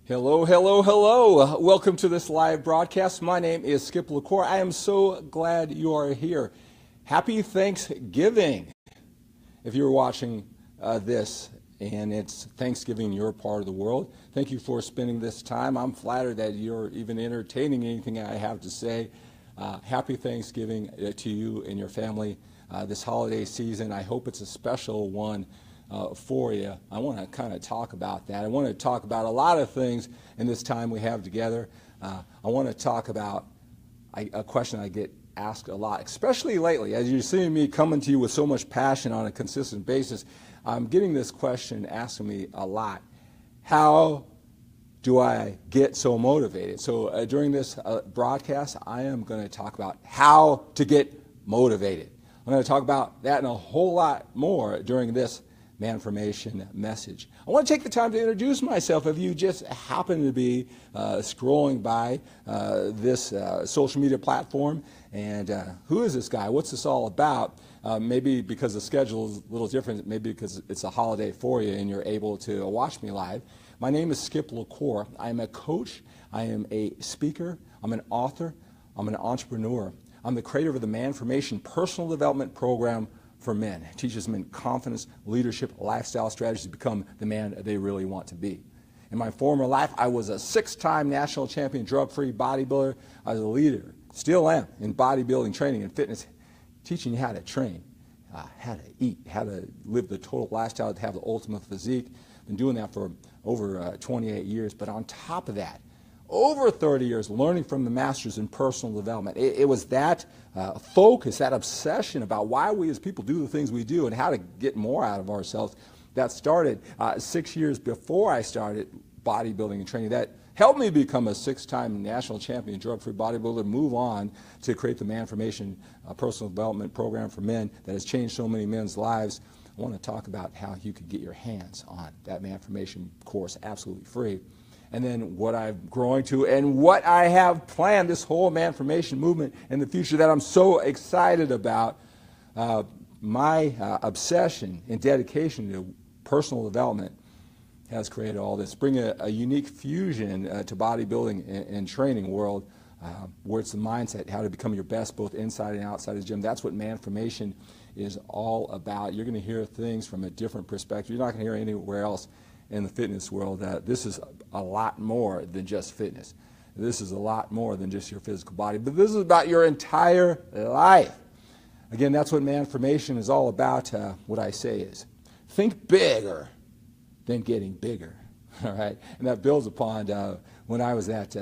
Hello, hello, hello. Welcome to this live broadcast. My name is LaCour. I am so glad you are here. Happy Thanksgiving. If you're watching this and it's Thanksgiving in your part of the world, thank you for spending this time. I'm flattered that you're even entertaining anything I have to say. Happy Thanksgiving to you and your family this holiday season. I hope it's a special one for you. I want to kind of talk about that. I want to talk about a lot of things in this time we have together. I want to talk about a question I get asked a lot, especially lately. As you're seeing me coming to you with so much passion on a consistent basis, I'm getting this question asking me a lot. How do I get so motivated? So during this broadcast, I am going to talk about how to get motivated. I'm going to talk about that and a whole lot more during this MANformation message. I want to take the time to introduce myself. If you just happen to be scrolling by this social media platform and who is this guy? What's this all about? Maybe because the schedule is a little different, maybe because it's a holiday for you and you're able to watch me live. My name is LaCour. I am a coach. I am a speaker. I'm an author. I'm an entrepreneur. I'm the creator of the MANformation personal development program for men. It teaches men confidence, leadership, lifestyle strategies to become the man they really want to be. In my former life, I was a 6-time national champion drug-free bodybuilder. I was a leader, still am, in bodybuilding training and fitness, teaching you how to train, how to eat, how to live the total lifestyle, to have the ultimate physique. Been doing that for over 28 years. But on top of that, over 30 years learning from the masters in personal development. It was that focus, that obsession about why we as people do the things we do and how to get more out of ourselves that started 6 years before I started bodybuilding and training. That helped me become a 6-time national champion drug-free bodybuilder, move on to create the MANformation personal development program for men that has changed so many men's lives. I want to talk about how you could get your hands on that MANformation course absolutely free. And then what I'm growing to and what I have planned, this whole MANformation movement in the future that I'm so excited about. My obsession and dedication to personal development has created all this. Bring a unique fusion to bodybuilding and training world where it's the mindset, how to become your best both inside and outside the gym. That's what MANformation is all about. You're going to hear things from a different perspective. You're not going to hear anywhere else in the fitness world that this is a lot more than just fitness. This is a lot more than just your physical body, but this is about your entire life. Again, that's what MANformation is all about. What I say is, think bigger than getting bigger, all right? And that builds upon when I was that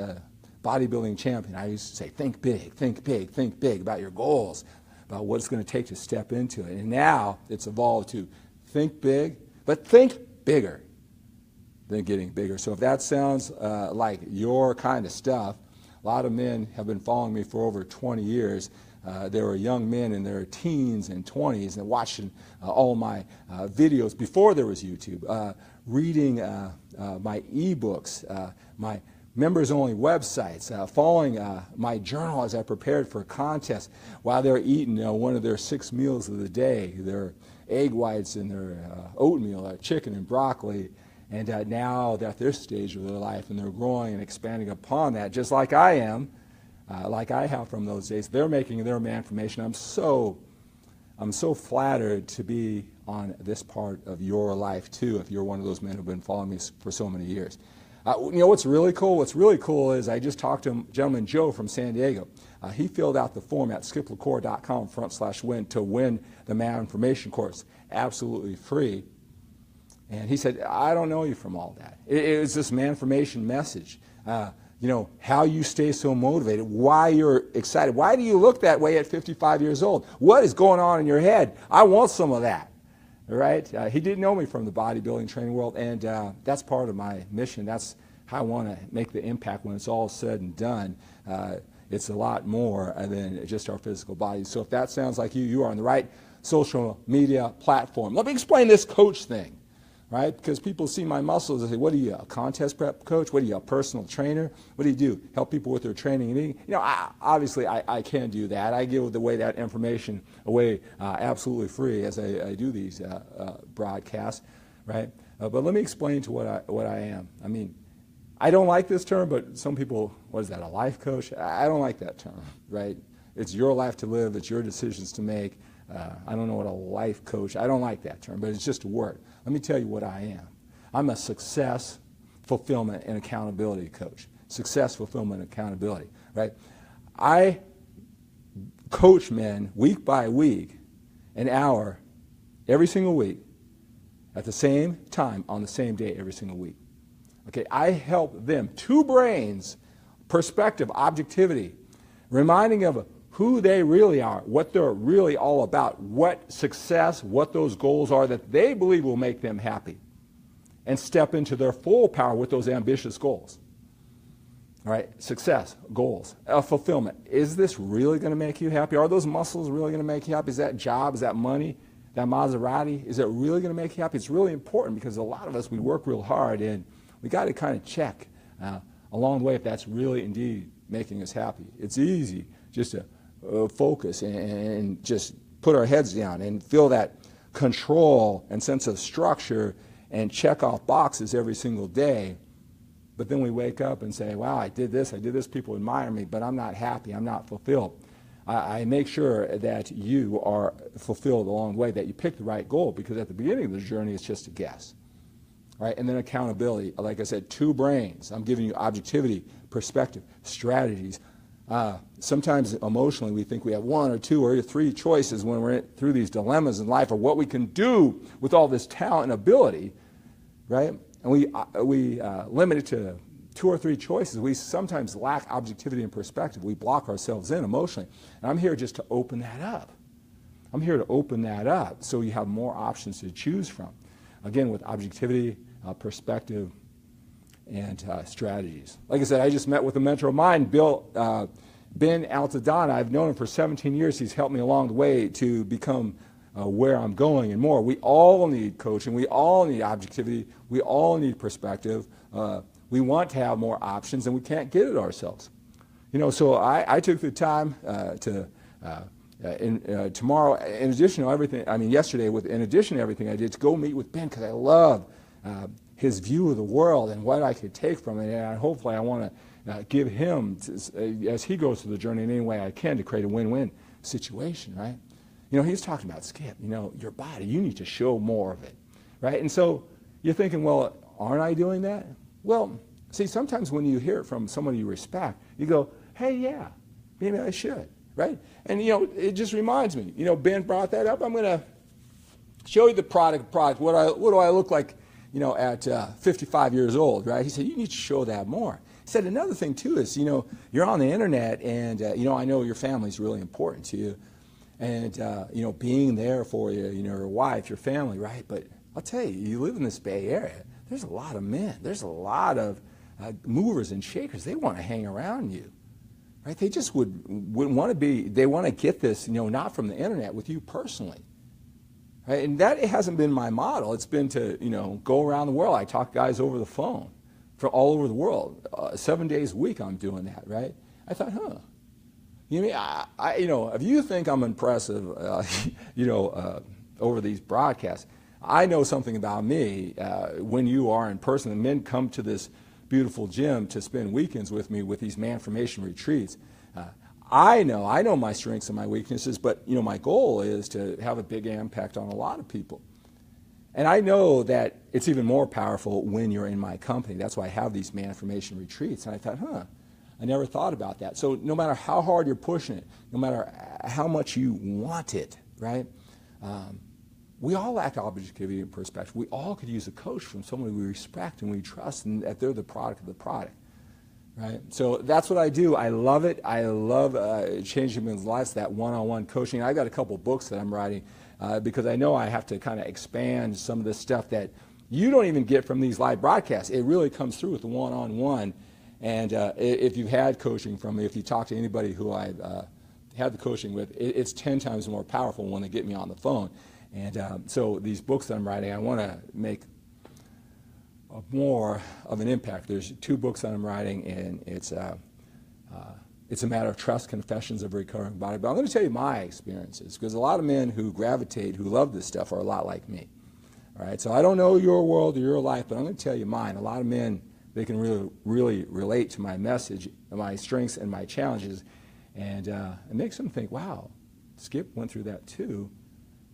bodybuilding champion. I used to say, think big, think big, think big about your goals, about what it's going to take to step into it. And now it's evolved to think big, but think bigger than getting bigger. So if that sounds like your kind of stuff, a lot of men have been following me for over 20 years. They were young men in their teens and 20s and watching all my videos before there was YouTube, reading my ebooks, my members-only websites, following my journal as I prepared for a contest while they're eating one of their 6 meals of the day, their egg whites and their oatmeal, their chicken and broccoli. And now they're at this stage of their life and they're growing and expanding upon that, just like I am, like I have from those days. They're making their MANformation. I'm so flattered to be on this part of your life too, if you're one of those men who've been following me for so many years. You know what's really cool? What's really cool is I just talked to a gentleman, Joe, from San Diego. He filled out the form at skiplacour.com/win to win the MANformation course, absolutely free. And he said, I don't know you from all that. It was this MANformation message. You know, how you stay so motivated, why you're excited. Why do you look that way at 55 years old? What is going on in your head? I want some of that. All right? He didn't know me from the bodybuilding training world, and that's part of my mission. That's how I want to make the impact when it's all said and done. It's a lot more than just our physical bodies. So if that sounds like you are on the right social media platform. Let me explain this coach thing. Right? Because people see my muscles and say, what are you, a contest prep coach? What are you, a personal trainer? What do you do? Help people with their training and eating? You know, obviously I can do that. I give away that information away absolutely free as I do these broadcasts, right? But let me explain to what I am. I mean, I don't like this term, but some people, what is that, a life coach? I don't like that term, right? It's your life to live. It's your decisions to make. I don't know what a life coach, I don't like that term, but it's just a word. Let me tell you what I am. I'm a success, fulfillment, and accountability coach. Success, fulfillment, and accountability, right? I coach men week by week, an hour, every single week, at the same time, on the same day, every single week. Okay, I help them, two brains, perspective, objectivity, reminding of who they really are, what they're really all about, what success, what those goals are that they believe will make them happy, and step into their full power with those ambitious goals. All right, success, goals, fulfillment. Is this really going to make you happy? Are those muscles really going to make you happy? Is that job, is that money, that Maserati, is it really going to make you happy? It's really important because a lot of us, we work real hard and we got to kind of check along the way if that's really indeed making us happy. It's easy just to focus and just put our heads down and feel that control and sense of structure and check off boxes every single day. But then we wake up and say, wow, I did this, people admire me, but I'm not happy, I'm not fulfilled. I make sure that you are fulfilled along the way, that you pick the right goal, because at the beginning of the journey, it's just a guess. Right? And then accountability, like I said, two brains. I'm giving you objectivity, perspective, strategies. Sometimes emotionally we think we have one or two or three choices when we're through these dilemmas in life, or what we can do with all this talent and ability, right? And we limit it to two or three choices. We sometimes lack objectivity and perspective. We block ourselves in emotionally. And I'm here just to open that up. I'm here to open that up so you have more options to choose from. Again, with objectivity, perspective, and strategies. Like I said, I just met with a mentor of mine, Ben Altadonna. I've known him for 17 years. He's helped me along the way to become where I'm going and more. We all need coaching. We all need objectivity. We all need perspective. We want to have more options, and we can't get it ourselves. You know, so I took the time tomorrow, in addition to everything, yesterday, in addition to everything I did, to go meet with Ben, because I love his view of the world and what I could take from it, and hopefully I want to give him, as he goes through the journey in any way I can, to create a win-win situation, right? You know, he's talking about, Skip, you know, your body, you need to show more of it, right? And so you're thinking, well, aren't I doing that? Well, see, sometimes when you hear it from someone you respect, you go, hey, yeah, maybe I should, right? And, you know, it just reminds me, you know, Ben brought that up. I'm going to show you the product. What do I look like, you know, at 55 years old, right? He said, you need to show that more. He said, another thing, too, is, you know, you're on the internet, and, you know, I know your family's really important to you. And, you know, being there for you, you know, your wife, your family, right? But I'll tell you, you live in this Bay Area, there's a lot of men, there's a lot of movers and shakers. They want to hang around you, right? They just wouldn't want to be, they want to get this, you know, not from the internet, with you personally, right? And that hasn't been my model. It's been to, you know, go around the world. I talk to guys over the phone from all over the world. 7 days a week I'm doing that, right? I thought, you know, if you think I'm impressive, you know, over these broadcasts, I know something about me when you are in person. And men come to this beautiful gym to spend weekends with me with these MANformation retreats. I know my strengths and my weaknesses, but, you know, my goal is to have a big impact on a lot of people. And I know that it's even more powerful when you're in my company. That's why I have these MANformation retreats. And I thought, I never thought about that. So no matter how hard you're pushing it, no matter how much you want it, right? We all lack objectivity and perspective. We all could use a coach from someone we respect and we trust, and that they're the product of the product, right? So that's what I do. I love it. I love changing men's lives, that one-on-one coaching. I got a couple books that I'm writing because I know I have to kind of expand some of this stuff that you don't even get from these live broadcasts. It really comes through with the one-on-one. And if you've had coaching from me, if you talk to anybody who I've had the coaching with, it's 10 times more powerful when they get me on the phone. And so these books that I'm writing, I want to make more of an impact. There's 2 books that I'm writing, and it's a matter of trust, confessions of a recovering body. But I'm going to tell you my experiences, because a lot of men who gravitate, who love this stuff, are a lot like me. All right, so I don't know your world or your life, but I'm going to tell you mine. A lot of men they can really relate to my message, my strengths and my challenges, and it makes them think, wow, Skip went through that too.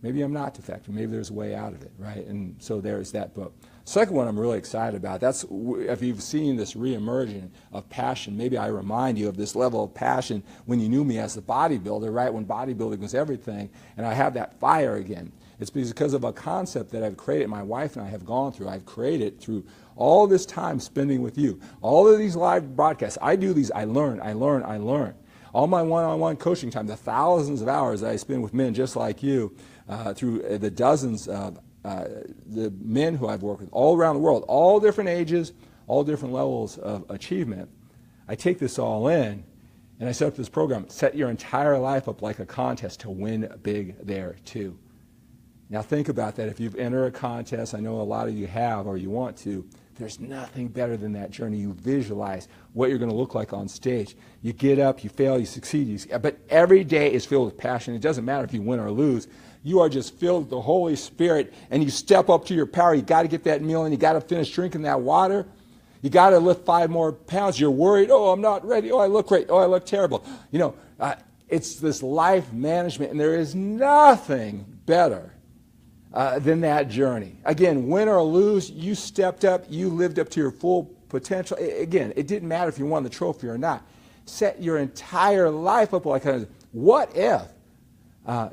Maybe I'm not defective. Maybe there's a way out of it, right? And so there's that book. Second one I'm really excited about. That's if you've seen this reemerging of passion. Maybe I remind you of this level of passion when you knew me as a bodybuilder, right? When bodybuilding was everything, and I have that fire again. It's because of a concept that I've created. My wife and I have gone through. I've created through all this time spending with you. All of these live broadcasts. I do these. I learn. All my one-on-one coaching time, the thousands of hours that I spend with men just like you, through the dozens of the men who I've worked with all around the world, all different ages, all different levels of achievement. I take this all in, and I set up this program. Set your entire life up like a contest to win big there too. Now think about that. If you've entered a contest, I know a lot of you have or you want to, there's nothing better than that journey. You visualize what you're going to look like on stage. You get up, you fail, you succeed. But every day is filled with passion. It doesn't matter if you win or lose. You are just filled with the Holy Spirit, and you step up to your power. You got to get that meal in. You got to finish drinking that water. You got to lift 5 more pounds. You're worried. Oh, I'm not ready. Oh, I look great. Oh, I look terrible. It's this life management, and there is nothing better than that journey. Again, win or lose, you stepped up, you lived up to your full potential. Again, it didn't matter if you won the trophy or not. Set your entire life up like a, what if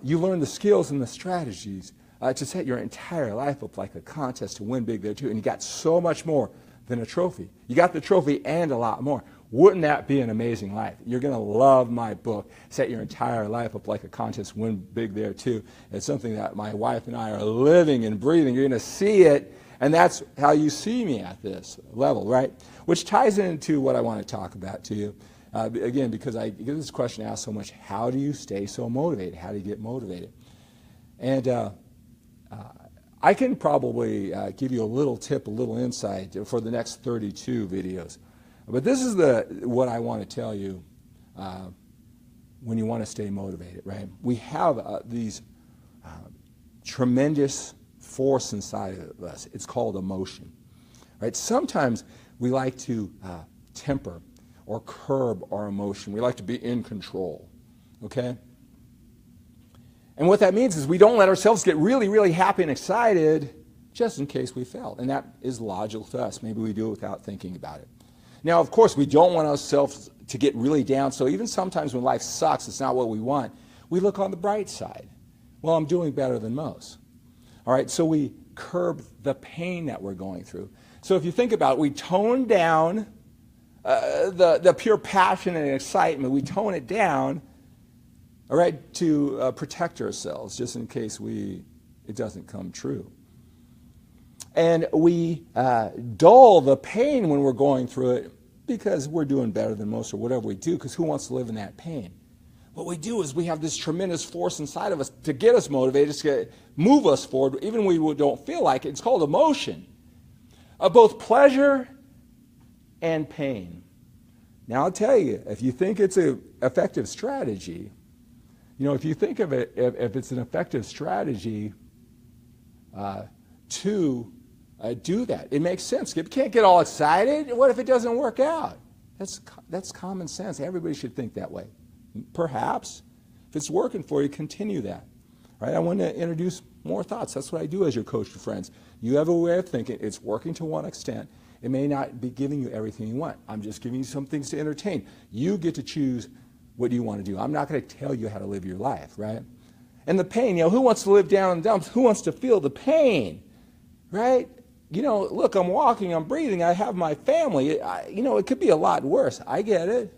you learn the skills and the strategies to set your entire life up like a contest to win big there too, and you got so much more than a trophy. You got the trophy and a lot more. Wouldn't that be an amazing life? You're going to love my book, Set Your Entire Life Up Like a Contest, Win Big There Too. It's something that my wife and I are living and breathing. You're going to see it, and that's how you see me at this level, right? Which ties into what I want to talk about to you. Again, because I get this question asked so much, how do you stay so motivated? How do you get motivated? And I can probably give you a little tip, a little insight for the next 32 videos. But this is what I want to tell you when you want to stay motivated, right? We have these tremendous force inside of us. It's called emotion, right? Sometimes we like to temper or curb our emotion. We like to be in control, okay? And what that means is we don't let ourselves get really, really happy and excited just in case we fail. And that is logical to us. Maybe we do it without thinking about it. Now, of course, we don't want ourselves to get really down, so even sometimes when life sucks, it's not what we want, we look on the bright side. Well, I'm doing better than most. All right, so we curb the pain that we're going through. So if you think about it, we tone down the pure passion and excitement. We tone it down, all right, to protect ourselves, just in case it doesn't come true. And we dull the pain when we're going through it because we're doing better than most or whatever we do, because who wants to live in that pain? What we do is we have this tremendous force inside of us to get us motivated, to move us forward, even when we don't feel like it. It's called emotion, of both pleasure and pain. Now, I'll tell you, if you think it's an effective strategy, if you think of it, if it's an effective strategy to do that, it makes sense. You can't get all excited. What if it doesn't work out? That's common sense. Everybody should think that way. Perhaps, if it's working for you, continue that. Right? I want to introduce more thoughts. That's what I do as your coach to friends. You have a way of thinking. It's working to one extent. It may not be giving you everything you want. I'm just giving you some things to entertain. You get to choose what you want to do. I'm not going to tell you how to live your life, right? And the pain, who wants to live down in the dumps? Who wants to feel the pain, right? Look, I'm walking, I'm breathing, I have my family. It could be a lot worse. I get it.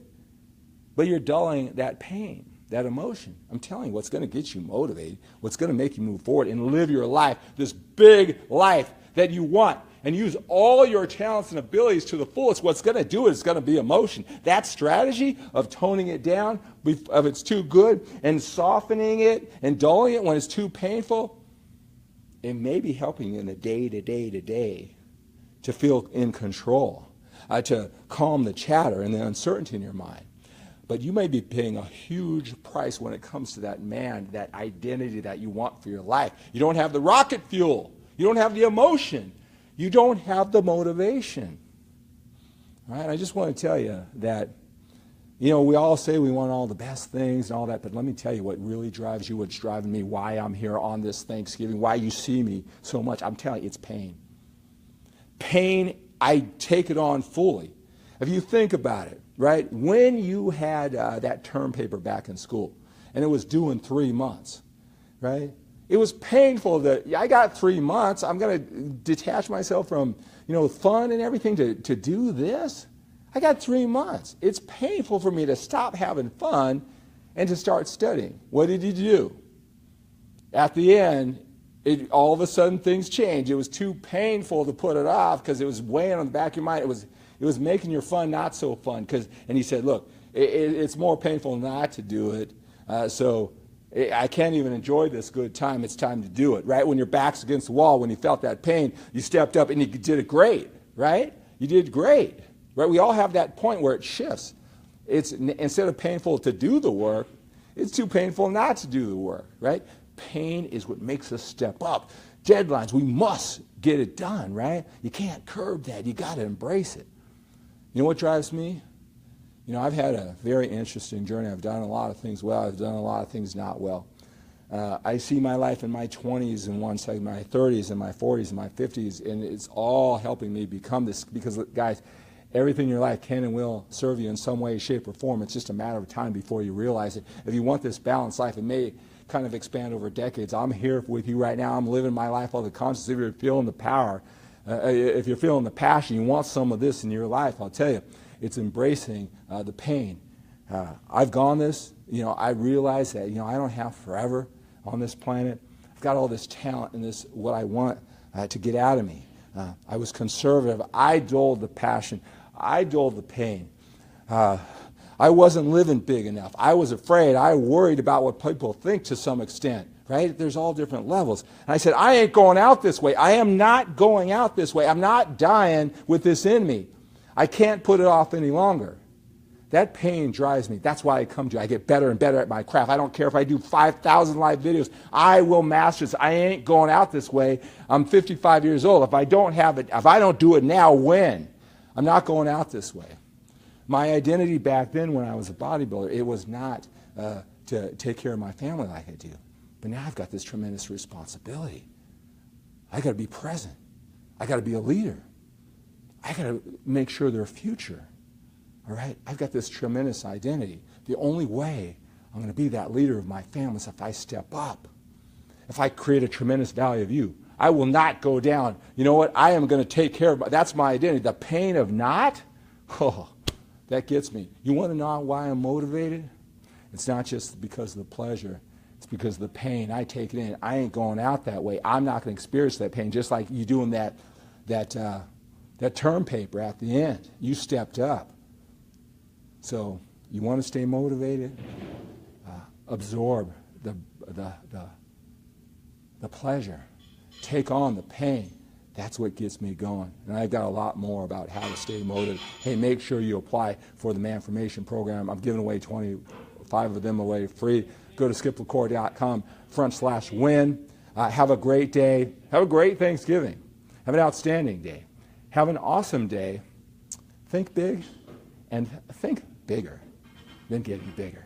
But you're dulling that pain, that emotion. I'm telling you, what's going to get you motivated, what's going to make you move forward and live your life, this big life that you want, and use all your talents and abilities to the fullest, what's going to do it is going to be emotion. That strategy of toning it down if it's too good and softening it and dulling it when it's too painful, it may be helping you in the day to feel in control, to calm the chatter and the uncertainty in your mind. But you may be paying a huge price when it comes to that that identity that you want for your life. You don't have the rocket fuel. You don't have the emotion. You don't have the motivation. All right? I just want to tell you that, you know, we all say we want all the best things and all that, but let me tell you what really drives you, what's driving me, why I'm here on this Thanksgiving, why you see me so much. I'm telling you, it's pain. Pain, I take it on fully. If you think about it, right, when you had that term paper back in school, and it was due in 3 months, right, it was painful that I got 3 months. I'm going to detach myself from, you know, fun and everything to do this. I got 3 months. It's painful for me to stop having fun and to start studying. What did you do? At the end, all of a sudden things changed. It was too painful to put it off because it was weighing on the back of your mind. It was making your fun not so fun. And he said, look, it's more painful not to do it. So I can't even enjoy this good time. It's time to do it, right? When your back's against the wall, when you felt that pain, you stepped up and you did it great, right? You did great, right? We all have that point where it shifts. It's instead of painful to do the work, it's too painful not to do the work, right? Pain is what makes us step up. Deadlines, we must get it done, right? You can't curb that. You got to embrace it. You know what drives me? You know, I've had a very interesting journey. I've done a lot of things well. I've done a lot of things not well. I see my life in my 20s in one side, my 30s and my 40s and my 50s, and it's all helping me become this. Because, guys, everything in your life can and will serve you in some way, shape, or form. It's just a matter of time before you realize it. If you want this balanced life, it may kind of expand over decades. I'm here with you right now. I'm living my life all the conscious. If you're feeling the power, if you're feeling the passion, you want some of this in your life, I'll tell you, it's embracing the pain. I've gone this, you know, I realize that, you know, I don't have forever on this planet. I've got all this talent and this, what I want to get out of me. I was conservative. I dulled the passion. I dulled the pain. I wasn't living big enough. I was afraid. I worried about what people think to some extent, right? There's all different levels. And I said, I ain't going out this way. I am not going out this way. I'm not dying with this in me. I can't put it off any longer. That pain drives me. That's why I come to you. I get better and better at my craft. I don't care if I do 5,000 live videos. I will master this. I ain't going out this way. I'm 55 years old. If I don't have it, if I don't do it now, when? I'm not going out this way. My identity back then when I was a bodybuilder, it was not to take care of my family like I do. But now I've got this tremendous responsibility. I got to be present. I got to be a leader. I got to make sure their future. All right? I've got this tremendous identity. The only way I'm going to be that leader of my family is if I step up. If I create a tremendous value of you. I will not go down. You know what? I am going to take care of that's my identity. The pain of not, that gets me. You want to know why I'm motivated? It's not just because of the pleasure. It's because of the pain. I take it in. I ain't going out that way. I'm not going to experience that pain, just like you doing that term paper at the end. You stepped up. So you want to stay motivated? Absorb the pleasure. Take on the pain. That's what gets me going. And I've got a lot more about how to stay motivated. Hey, make sure you apply for the MANformation program. I'm giving away 25 of them away free. Go to skiplacour.com/win. Have a great day. Have a great Thanksgiving. Have an outstanding day. Have an awesome day. Think big and think bigger than getting bigger.